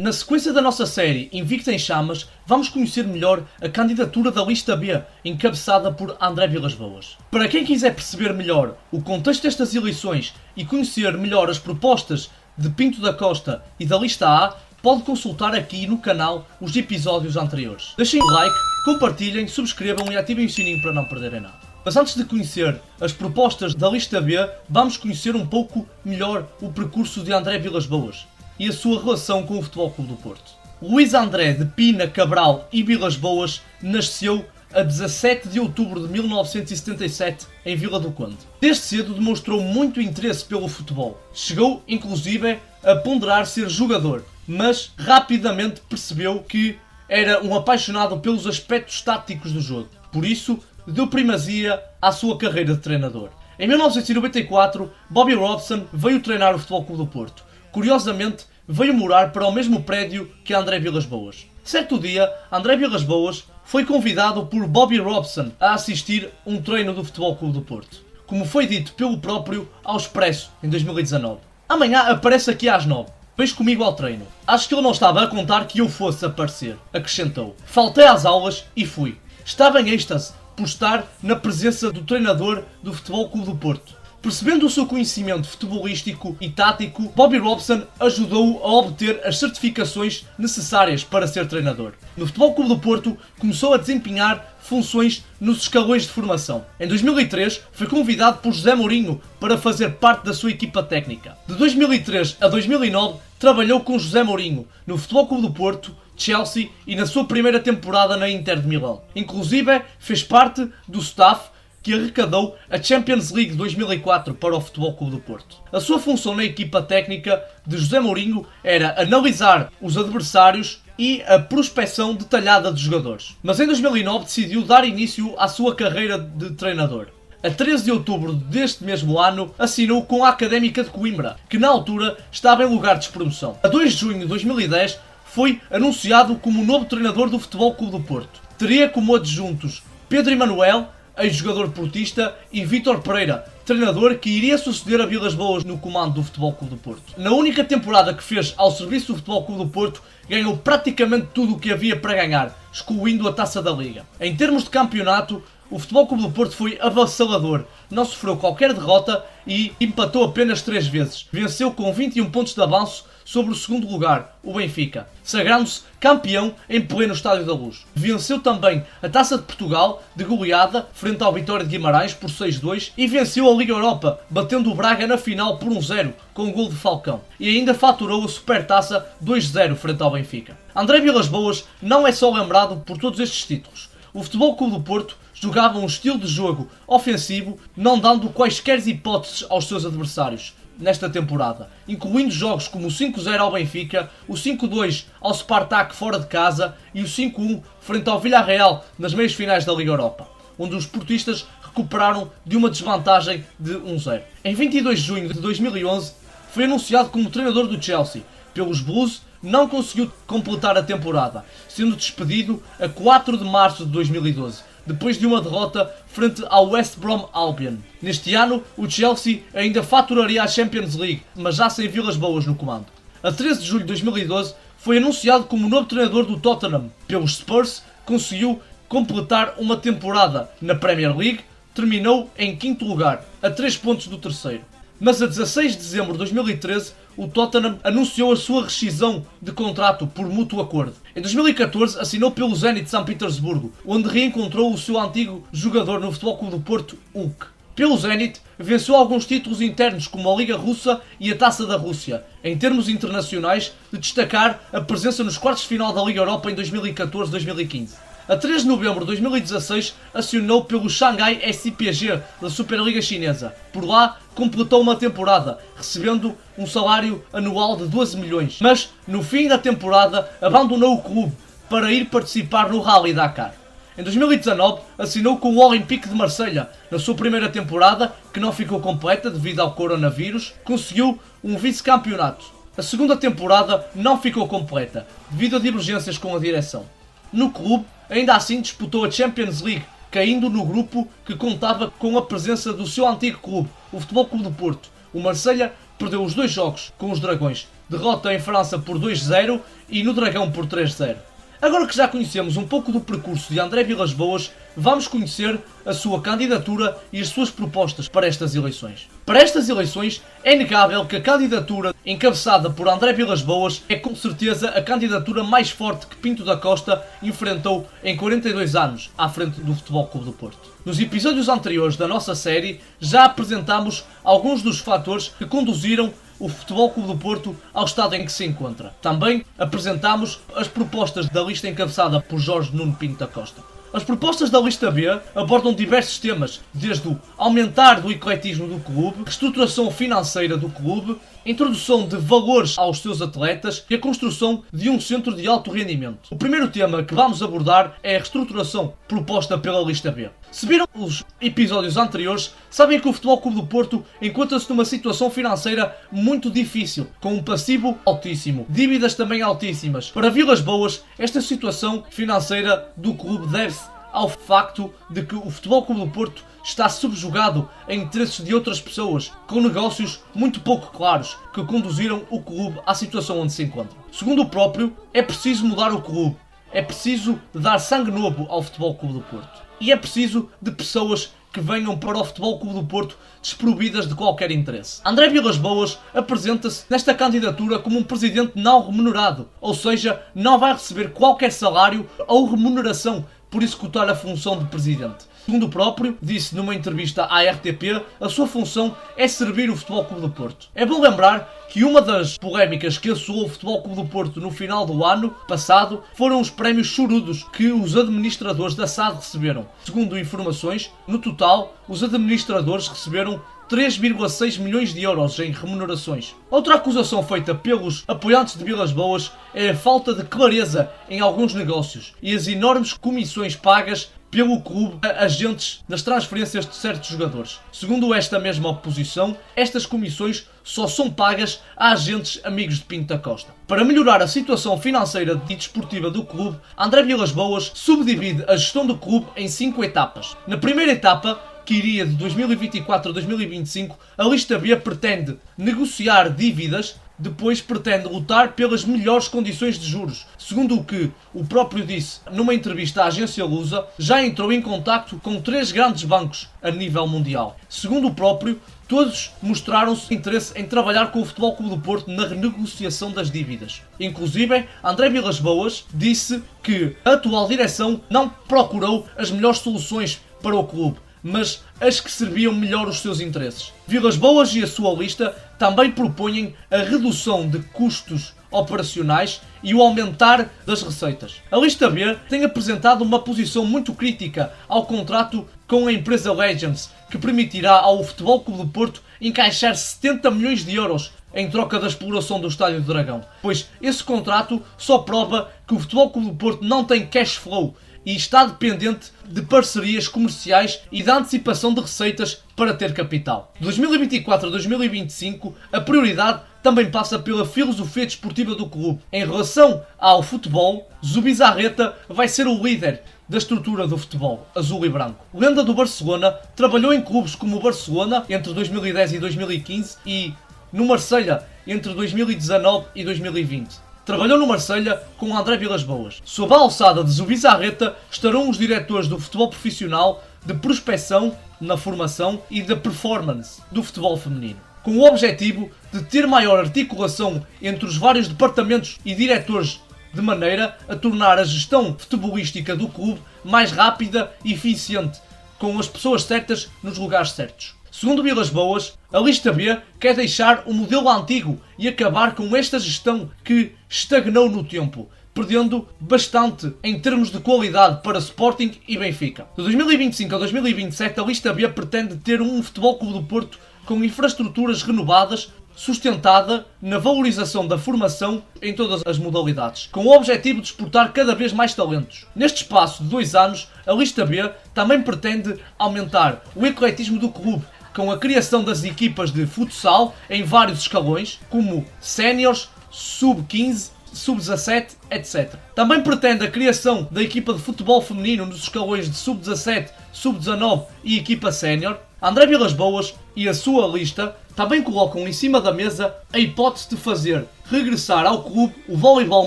Na sequência da nossa série Invicta em Chamas, vamos conhecer melhor a candidatura da Lista B, encabeçada por André Vilas-Boas. Para quem quiser perceber melhor o contexto destas eleições e conhecer melhor as propostas de Pinto da Costa e da Lista A, pode consultar aqui no canal os episódios anteriores. Deixem o like, compartilhem, subscrevam e ativem o sininho para não perderem nada. Mas antes de conhecer as propostas da Lista B, vamos conhecer um pouco melhor o percurso de André Vilas-Boas e a sua relação com o Futebol Clube do Porto. Luís André de Pina, Cabral e Vilas-Boas nasceu a 17 de outubro de 1977 em Vila do Conde. Desde cedo demonstrou muito interesse pelo futebol. Chegou, inclusive, a ponderar ser jogador, mas rapidamente percebeu que era um apaixonado pelos aspectos táticos do jogo. Por isso, deu primazia à sua carreira de treinador. Em 1994, Bobby Robson veio treinar o Futebol Clube do Porto. Curiosamente, veio morar para o mesmo prédio que André Vilas-Boas. Certo dia, André Vilas-Boas foi convidado por Bobby Robson a assistir um treino do Futebol Clube do Porto, como foi dito pelo próprio ao Expresso em 2019. Amanhã aparece aqui às 9. Vens comigo ao treino. Acho que ele não estava a contar que eu fosse aparecer, acrescentou. Faltei às aulas e fui. Estava em êxtase por estar na presença do treinador do Futebol Clube do Porto. Percebendo o seu conhecimento futebolístico e tático, Bobby Robson ajudou-o a obter as certificações necessárias para ser treinador. No Futebol Clube do Porto, começou a desempenhar funções nos escalões de formação. Em 2003, foi convidado por José Mourinho para fazer parte da sua equipa técnica. De 2003 a 2009, trabalhou com José Mourinho no Futebol Clube do Porto, Chelsea e na sua primeira temporada na Inter de Milão. Inclusive, fez parte do staff que arrecadou a Champions League 2004 para o Futebol Clube do Porto. A sua função na equipa técnica de José Mourinho era analisar os adversários e a prospecção detalhada de jogadores. Mas em 2009 decidiu dar início à sua carreira de treinador. A 13 de outubro deste mesmo ano, assinou com a Académica de Coimbra, que na altura estava em lugar de despromoção. A 2 de junho de 2010 foi anunciado como novo treinador do Futebol Clube do Porto. Teria como adjuntos Pedro Emanuel, ex-jogador portista, e Vítor Pereira, treinador que iria suceder a Vilas-Boas no comando do Futebol Clube do Porto. Na única temporada que fez ao serviço do Futebol Clube do Porto, ganhou praticamente tudo o que havia para ganhar, excluindo a Taça da Liga. Em termos de campeonato, o Futebol Clube do Porto foi avassalador, não sofreu qualquer derrota e empatou apenas 3 vezes. Venceu com 21 pontos de avanço sobre o segundo lugar, o Benfica, sagrando-se campeão em pleno Estádio da Luz. Venceu também a Taça de Portugal, de goleada, frente ao Vitória de Guimarães por 6-2 e venceu a Liga Europa, batendo o Braga na final por 1-0, com um gol de Falcão. E ainda faturou a Supertaça 2-0 frente ao Benfica. André Vilas-Boas não é só lembrado por todos estes títulos. O Futebol Clube do Porto jogava um estilo de jogo ofensivo, não dando quaisquer hipóteses aos seus adversários nesta temporada, incluindo jogos como o 5-0 ao Benfica, o 5-2 ao Spartak fora de casa e o 5-1 frente ao Villarreal nas meias finais da Liga Europa, onde os portistas recuperaram de uma desvantagem de 1-0. Em 22 de junho de 2011 foi anunciado como treinador do Chelsea. Pelos Blues, não conseguiu completar a temporada, sendo despedido a 4 de março de 2012, depois de uma derrota frente ao West Brom Albion. Neste ano, o Chelsea ainda faturaria a Champions League, mas já sem Vilas-Boas no comando. A 13 de julho de 2012, foi anunciado como novo treinador do Tottenham. Pelos Spurs, conseguiu completar uma temporada na Premier League, terminou em 5º lugar, a 3 pontos do terceiro. Mas a 16 de dezembro de 2013, o Tottenham anunciou a sua rescisão de contrato por mútuo acordo. Em 2014, assinou pelo Zenit de São Petersburgo, onde reencontrou o seu antigo jogador no Futebol Clube do Porto, Hulk. Pelo Zenit, venceu alguns títulos internos como a Liga Russa e a Taça da Rússia. Em termos internacionais, de destacar a presença nos quartos de final da Liga Europa em 2014-2015. A 3 de novembro de 2016, acionou pelo Shanghai SCPG da Superliga Chinesa. Por lá, completou uma temporada, recebendo um salário anual de 12 milhões. Mas, no fim da temporada, abandonou o clube para ir participar no Rally Dakar. Em 2019, assinou com o Olympique de Marselha. Na sua primeira temporada, que não ficou completa devido ao coronavírus, conseguiu um vice-campeonato. A segunda temporada não ficou completa, devido a divergências com a direção. No clube, ainda assim disputou a Champions League, caindo no grupo que contava com a presença do seu antigo clube, o Futebol Clube do Porto. O Marselha perdeu os 2 jogos com os Dragões, derrota em França por 2-0 e no Dragão por 3-0. Agora que já conhecemos um pouco do percurso de André Vilas-Boas, vamos conhecer a sua candidatura e as suas propostas para estas eleições. Para estas eleições, é inegável que a candidatura encabeçada por André Vilas-Boas é com certeza a candidatura mais forte que Pinto da Costa enfrentou em 42 anos à frente do Futebol Clube do Porto. Nos episódios anteriores da nossa série já apresentámos alguns dos fatores que conduziram o Futebol Clube do Porto ao estado em que se encontra. Também apresentámos as propostas da lista encabeçada por Jorge Nuno Pinto da Costa. As propostas da lista B abordam diversos temas, desde o aumentar do ecletismo do clube, reestruturação financeira do clube, introdução de valores aos seus atletas e a construção de um centro de alto rendimento. O primeiro tema que vamos abordar é a reestruturação proposta pela lista B. Se viram os episódios anteriores, sabem que o Futebol Clube do Porto encontra-se numa situação financeira muito difícil, com um passivo altíssimo, dívidas também altíssimas. Para Vilas-Boas, esta situação financeira do clube deve-se ao facto de que o Futebol Clube do Porto está subjugado a interesses de outras pessoas, com negócios muito pouco claros que conduziram o clube à situação onde se encontra. Segundo o próprio, é preciso mudar o clube, é preciso dar sangue novo ao Futebol Clube do Porto. E é preciso de pessoas que venham para o Futebol Clube do Porto desprovidas de qualquer interesse. André Vilas-Boas apresenta-se nesta candidatura como um presidente não remunerado, ou seja, não vai receber qualquer salário ou remuneração por executar a função de presidente. Segundo o próprio, disse numa entrevista à RTP, a sua função é servir o Futebol Clube do Porto. É bom lembrar que uma das polémicas que assolou o Futebol Clube do Porto no final do ano passado foram os prémios chorudos que os administradores da SAD receberam. Segundo informações, no total, os administradores receberam 3,6 milhões de euros em remunerações. Outra acusação feita pelos apoiantes de Vilas-Boas é a falta de clareza em alguns negócios e as enormes comissões pagas pelo clube a agentes das transferências de certos jogadores. Segundo esta mesma oposição, estas comissões só são pagas a agentes amigos de Pinto da Costa. Para melhorar a situação financeira e desportiva do clube, André Vilas-Boas subdivide a gestão do clube em 5 etapas. Na primeira etapa, que iria de 2024 a 2025, a lista B pretende negociar dívidas, depois pretende lutar pelas melhores condições de juros. Segundo o que o próprio disse numa entrevista à agência Lusa, já entrou em contacto com 3 grandes bancos a nível mundial. Segundo o próprio, todos mostraram-se interesse em trabalhar com o Futebol Clube do Porto na renegociação das dívidas. Inclusive, André Vilas-Boas disse que a atual direção não procurou as melhores soluções para o clube, mas as que serviam melhor os seus interesses. Vilas-Boas e a sua lista também propõem a redução de custos operacionais e o aumentar das receitas. A lista B tem apresentado uma posição muito crítica ao contrato com a empresa Legends, que permitirá ao Futebol Clube do Porto encaixar 70 milhões de euros em troca da exploração do Estádio do Dragão, pois esse contrato só prova que o Futebol Clube do Porto não tem cash flow e está dependente de parcerias comerciais e da antecipação de receitas para ter capital. De 2024 a 2025, a prioridade também passa pela filosofia desportiva do clube. Em relação ao futebol, Zubizarreta vai ser o líder da estrutura do futebol azul e branco. Lenda do Barcelona, trabalhou em clubes como o Barcelona entre 2010 e 2015 e no Marselha entre 2019 e 2020. Trabalhou no Marselha com André Vilas-Boas. Sob a alçada de Zubizarreta estarão os diretores do futebol profissional, de prospecção na formação e da performance do futebol feminino, com o objetivo de ter maior articulação entre os vários departamentos e diretores, de maneira a tornar a gestão futebolística do clube mais rápida e eficiente, com as pessoas certas nos lugares certos. Segundo Vilas-Boas, a lista B quer deixar o modelo antigo e acabar com esta gestão que estagnou no tempo, perdendo bastante em termos de qualidade para Sporting e Benfica. De 2025 a 2027, a lista B pretende ter um Futebol Clube do Porto com infraestruturas renovadas, sustentada na valorização da formação em todas as modalidades, com o objetivo de exportar cada vez mais talentos. Neste espaço de 2 anos, a lista B também pretende aumentar o ecletismo do clube, com a criação das equipas de futsal em vários escalões, como séniores, sub-15, sub-17, etc. Também pretende a criação da equipa de futebol feminino nos escalões de sub-17, sub-19 e equipa sénior. André Vilas-Boas e a sua lista também colocam em cima da mesa a hipótese de fazer regressar ao clube o voleibol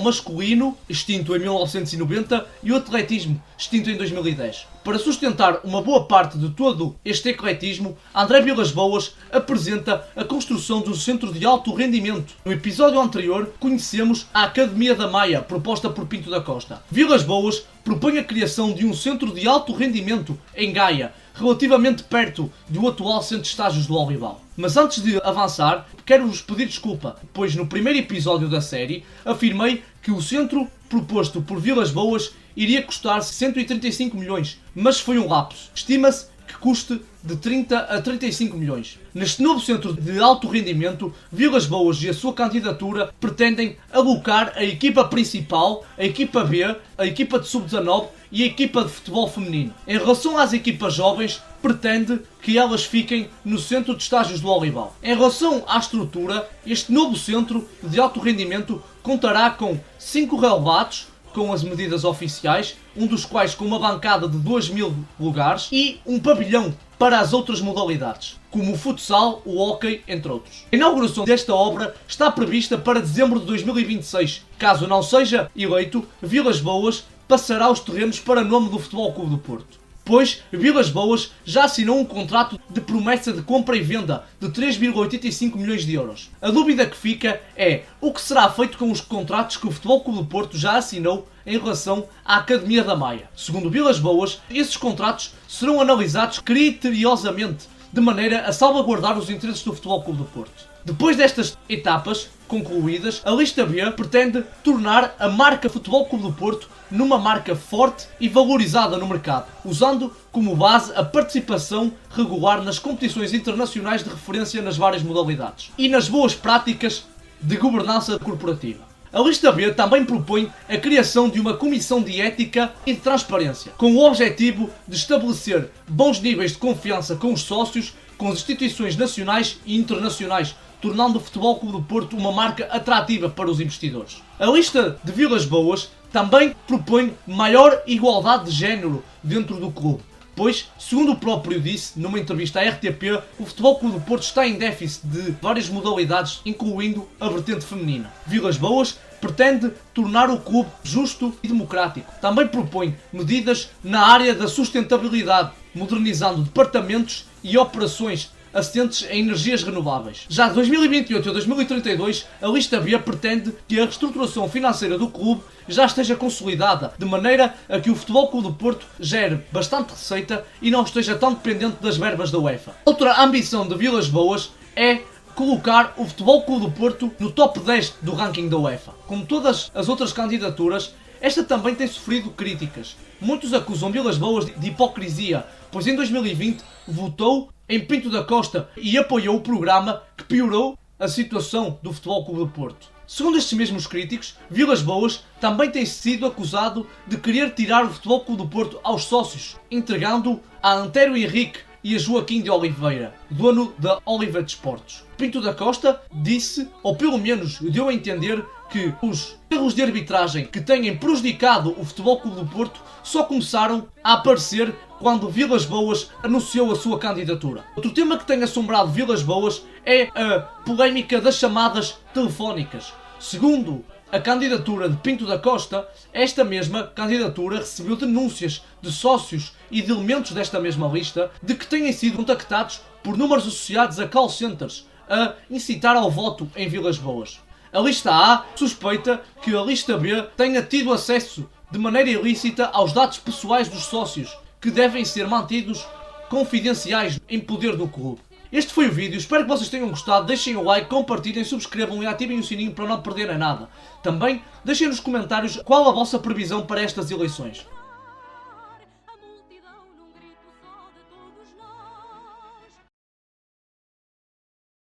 masculino, extinto em 1990, e o atletismo, extinto em 2010. Para sustentar uma boa parte de todo este ecletismo, André Vilas-Boas apresenta a construção de um centro de alto rendimento. No episódio anterior, conhecemos a Academia da Maia, proposta por Pinto da Costa. Vilas-Boas propõe a criação de um centro de alto rendimento em Gaia, relativamente perto do atual centro de estágios do voleibol. Mas antes de avançar, quero-vos pedir desculpa, pois no primeiro episódio da série afirmei que o centro proposto por Vilas-Boas iria custar 135 milhões, mas foi um lapso. Estima-se que custe de 30 a 35 milhões. Neste novo centro de alto rendimento, Vilas-Boas e a sua candidatura pretendem alocar a equipa principal, a equipa B, a equipa de sub-19 e a equipa de futebol feminino. Em relação às equipas jovens, pretende que elas fiquem no centro de estágios do voleibol. Em relação à estrutura, este novo centro de alto rendimento contará com 5 relevados, com as medidas oficiais, um dos quais com uma bancada de 2.000 lugares e um pavilhão para as outras modalidades, como o futsal, o hóquei, entre outros. A inauguração desta obra está prevista para dezembro de 2026. Caso não seja eleito, Vilas-Boas passará os terrenos para nome do Futebol Clube do Porto, pois Vilas-Boas já assinou um contrato de promessa de compra e venda de 3,85 milhões de euros. A dúvida que fica é o que será feito com os contratos que o Futebol Clube do Porto já assinou em relação à Academia da Maia. Segundo Vilas-Boas, esses contratos serão analisados criteriosamente, de maneira a salvaguardar os interesses do Futebol Clube do Porto. Depois destas etapas concluídas, a lista B pretende tornar a marca Futebol Clube do Porto numa marca forte e valorizada no mercado, usando como base a participação regular nas competições internacionais de referência nas várias modalidades e nas boas práticas de governança corporativa. A lista B também propõe a criação de uma comissão de ética e de transparência, com o objetivo de estabelecer bons níveis de confiança com os sócios, com as instituições nacionais e internacionais, tornando o Futebol Clube do Porto uma marca atrativa para os investidores. A lista de Vilas-Boas também propõe maior igualdade de género dentro do clube, pois, segundo o próprio disse numa entrevista à RTP, o Futebol Clube do Porto está em déficit de várias modalidades, incluindo a vertente feminina. Vilas-Boas pretende tornar o clube justo e democrático. Também propõe medidas na área da sustentabilidade, modernizando departamentos e operações assentes em energias renováveis. Já de 2028 a 2032, a lista B pretende que a reestruturação financeira do clube já esteja consolidada, de maneira a que o Futebol Clube do Porto gere bastante receita e não esteja tão dependente das verbas da UEFA. Outra ambição de Vilas-Boas é colocar o Futebol Clube do Porto no top 10 do ranking da UEFA. Como todas as outras candidaturas, esta também tem sofrido críticas. Muitos acusam Vilas-Boas de hipocrisia, pois em 2020 votou em Pinto da Costa e apoiou o programa que piorou a situação do Futebol Clube do Porto. Segundo estes mesmos críticos, Vilas-Boas também tem sido acusado de querer tirar o Futebol Clube do Porto aos sócios, entregando-o a Antério Henrique e a Joaquim de Oliveira, dono da Oliveira Desportos. Pinto da Costa disse, ou pelo menos deu a entender, que os erros de arbitragem que têm prejudicado o Futebol Clube do Porto só começaram a aparecer quando Vilas-Boas anunciou a sua candidatura. Outro tema que tem assombrado Vilas-Boas é a polémica das chamadas telefónicas. Segundo a candidatura de Pinto da Costa, esta mesma candidatura recebeu denúncias de sócios e de elementos desta mesma lista de que têm sido contactados por números associados a call centers a incitar ao voto em Vilas-Boas. A lista A suspeita que a lista B tenha tido acesso de maneira ilícita aos dados pessoais dos sócios, que devem ser mantidos confidenciais em poder do clube. Este foi o vídeo, espero que vocês tenham gostado, deixem o like, compartilhem, subscrevam e ativem o sininho para não perderem nada. Também deixem nos comentários qual a vossa previsão para estas eleições.